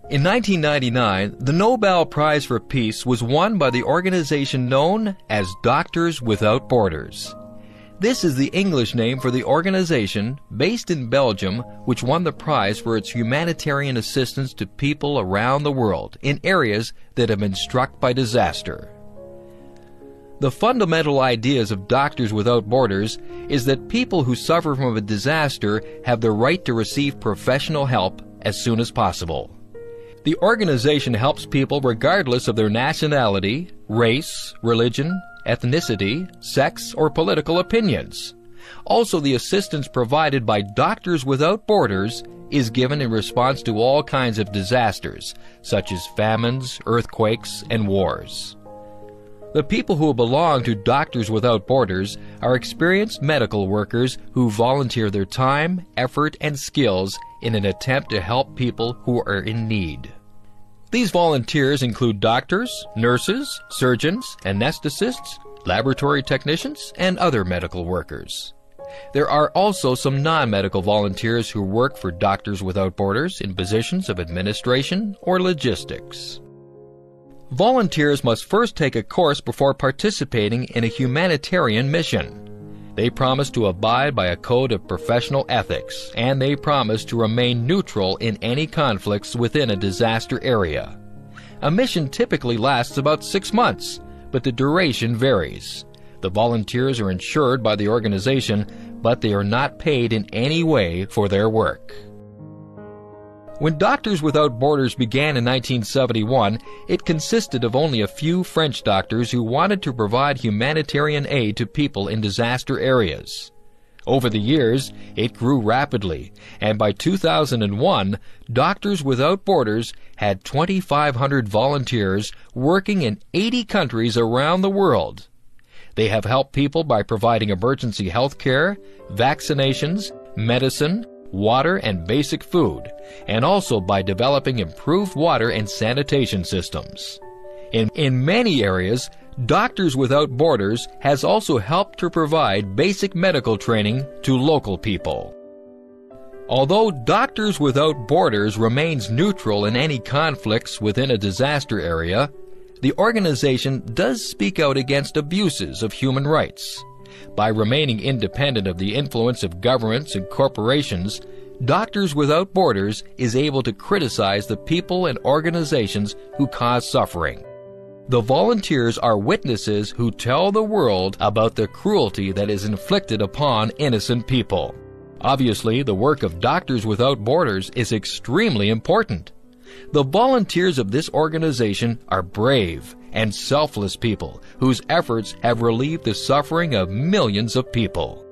In 1999, the Nobel Prize for Peace was won by the organization known as Doctors Without Borders. This is the English name for the organization based in Belgium which won the prize for its humanitarian assistance to people around the world in areas that have been struck by disaster. The fundamental ideas of Doctors Without Borders is that people who suffer from a disaster have the right to receive professional help as soon as possible. The organization helps people regardless of their nationality, race, religion, ethnicity, sex, or political opinions. Also, the assistance provided by Doctors Without Borders is given in response to all kinds of disasters, such as famines, earthquakes, and wars. The people who belong to Doctors Without Borders are experienced medical workers who volunteer their time, effort, and skills in an attempt to help people who are in need. These volunteers include doctors, nurses, surgeons, anesthetists, laboratory technicians, and other medical workers. There are also some non-medical volunteers who work for Doctors Without Borders in positions of administration or logistics. Volunteers must first take a course before participating in a humanitarian mission. They promise to abide by a code of professional ethics, and they promise to remain neutral in any conflicts within a disaster area. A mission typically lasts about 6 months, but the duration varies. The volunteers are insured by the organization, but they are not paid in any way for their work. When Doctors Without Borders began in 1971, it consisted of only a few French doctors who wanted to provide humanitarian aid to people in disaster areas. Over the years, it grew rapidly, and by 2001, Doctors Without Borders had 2,500 volunteers working in 80 countries around the world. They have helped people by providing emergency health care, vaccinations, medicine, water, and basic food, and also by developing improved water and sanitation systems. In many areas, Doctors Without Borders has also helped to provide basic medical training to local people. Although Doctors Without Borders remains neutral in any conflicts within a disaster area, the organization does speak out against abuses of human rights. By remaining independent of the influence of governments and corporations, Doctors Without Borders is able to criticize the people and organizations who cause suffering. The volunteers are witnesses who tell the world about the cruelty that is inflicted upon innocent people. Obviously, the work of Doctors Without Borders is extremely important. The volunteers of this organization are brave and selfless people whose efforts have relieved the suffering of millions of people.